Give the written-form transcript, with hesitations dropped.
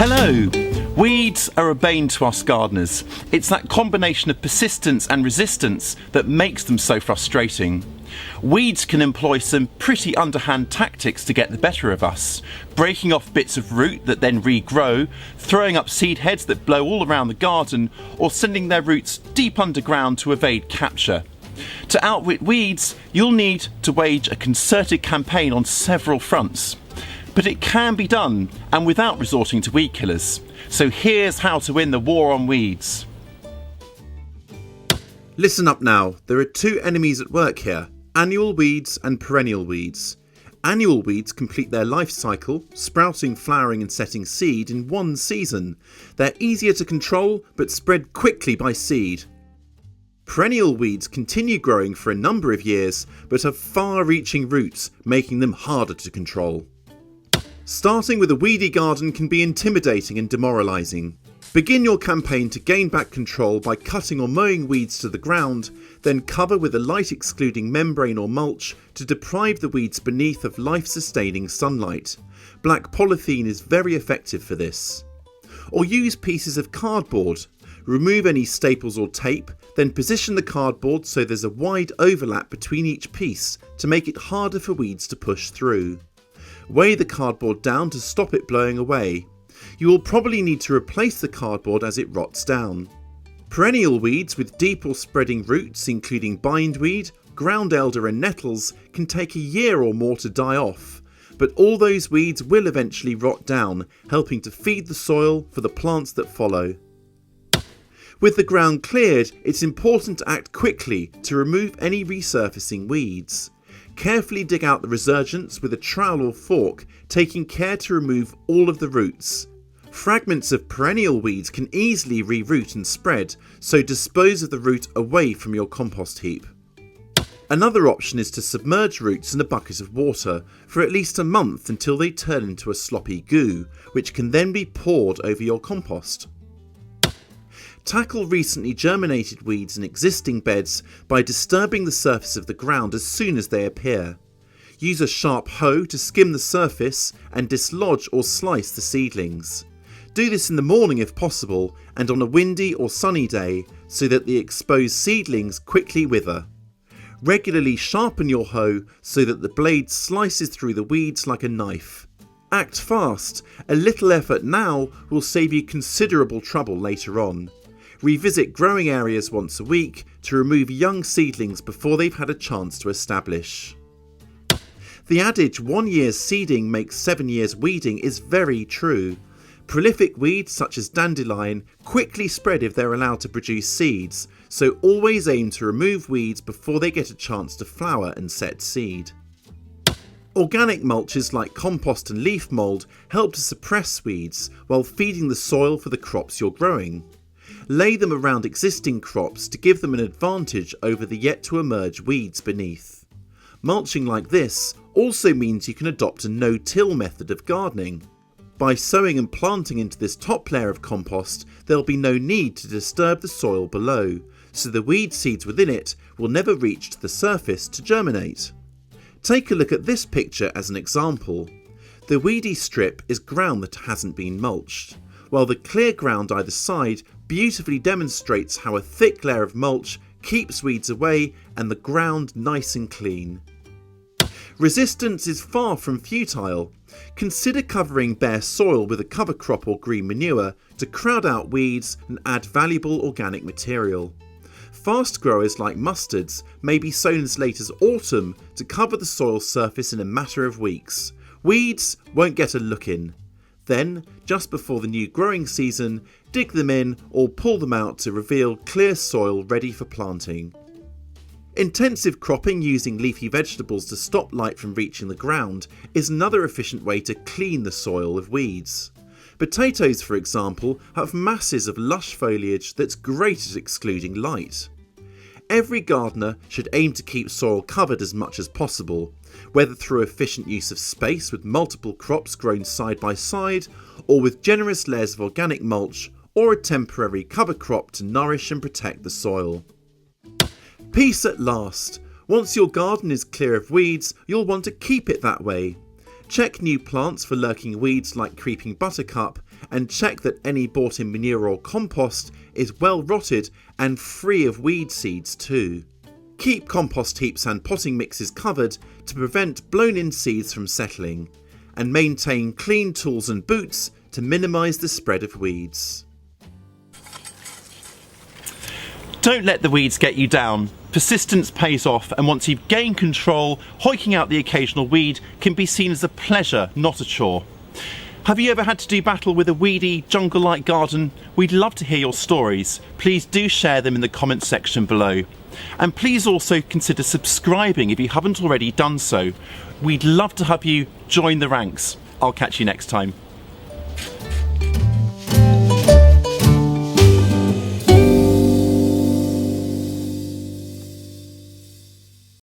Hello! Weeds are a bane to us gardeners. It's that combination of persistence and resistance that makes them so frustrating. Weeds can employ some pretty underhand tactics to get the better of us, breaking off bits of root that then regrow, throwing up seed heads that blow all around the garden, or sending their roots deep underground to evade capture. To outwit weeds, you'll need to wage a concerted campaign on several fronts. But it can be done, and without resorting to weed killers. So here's how to win the war on weeds. Listen up now, there are two enemies at work here, annual weeds and perennial weeds. Annual weeds complete their life cycle, sprouting, flowering and setting seed in one season. They're easier to control, but spread quickly by seed. Perennial weeds continue growing for a number of years, but have far-reaching roots, making them harder to control. Starting with a weedy garden can be intimidating and demoralising. Begin your campaign to gain back control by cutting or mowing weeds to the ground, then cover with a light excluding membrane or mulch to deprive the weeds beneath of life-sustaining sunlight. Black polythene is very effective for this. Or use pieces of cardboard. Remove any staples or tape, then position the cardboard so there's a wide overlap between each piece to make it harder for weeds to push through. Weigh the cardboard down to stop it blowing away. You will probably need to replace the cardboard as it rots down. Perennial weeds with deep or spreading roots, including bindweed, ground elder and nettles, can take a year or more to die off. But all those weeds will eventually rot down, helping to feed the soil for the plants that follow. With the ground cleared, it's important to act quickly to remove any resurfacing weeds. Carefully dig out the resurgence with a trowel or fork, taking care to remove all of the roots. Fragments of perennial weeds can easily reroot and spread, so dispose of the root away from your compost heap. Another option is to submerge roots in a bucket of water for at least a month until they turn into a sloppy goo, which can then be poured over your compost. Tackle recently germinated weeds in existing beds by disturbing the surface of the ground as soon as they appear. Use a sharp hoe to skim the surface and dislodge or slice the seedlings. Do this in the morning if possible and on a windy or sunny day so that the exposed seedlings quickly wither. Regularly sharpen your hoe so that the blade slices through the weeds like a knife. Act fast, a little effort now will save you considerable trouble later on. Revisit growing areas once a week to remove young seedlings before they've had a chance to establish. The adage 1 year's seeding makes 7 years weeding is very true. Prolific weeds such as dandelion quickly spread if they're allowed to produce seeds, so always aim to remove weeds before they get a chance to flower and set seed. Organic mulches like compost and leaf mould help to suppress weeds while feeding the soil for the crops you're growing. Lay them around existing crops to give them an advantage over the yet to emerge weeds beneath. Mulching like this also means you can adopt a no-till method of gardening. By sowing and planting into this top layer of compost, there'll be no need to disturb the soil below, so the weed seeds within it will never reach to the surface to germinate. Take a look at this picture as an example. The weedy strip is ground that hasn't been mulched, while the clear ground either side beautifully demonstrates how a thick layer of mulch keeps weeds away and the ground nice and clean. Resistance is far from futile. Consider covering bare soil with a cover crop or green manure to crowd out weeds and add valuable organic material. Fast growers like mustards may be sown as late as autumn to cover the soil surface in a matter of weeks. Weeds won't get a look in. Then, just before the new growing season, dig them in or pull them out to reveal clear soil ready for planting. Intensive cropping using leafy vegetables to stop light from reaching the ground is another efficient way to clean the soil of weeds. Potatoes, for example, have masses of lush foliage that's great at excluding light. Every gardener should aim to keep soil covered as much as possible, whether through efficient use of space with multiple crops grown side by side, or with generous layers of organic mulch, or a temporary cover crop to nourish and protect the soil. Peace at last. Once your garden is clear of weeds, you'll want to keep it that way. Check new plants for lurking weeds like creeping buttercup, and check that any bought-in manure or compost is well rotted and free of weed seeds too. Keep compost heaps and potting mixes covered to prevent blown-in seeds from settling, and maintain clean tools and boots to minimise the spread of weeds. Don't let the weeds get you down. Persistence pays off, and once you've gained control, hoiking out the occasional weed can be seen as a pleasure, not a chore. Have you ever had to do battle with a weedy, jungle-like garden? We'd love to hear your stories. Please do share them in the comments section below. And please also consider subscribing if you haven't already done so. We'd love to have you join the ranks. I'll catch you next time.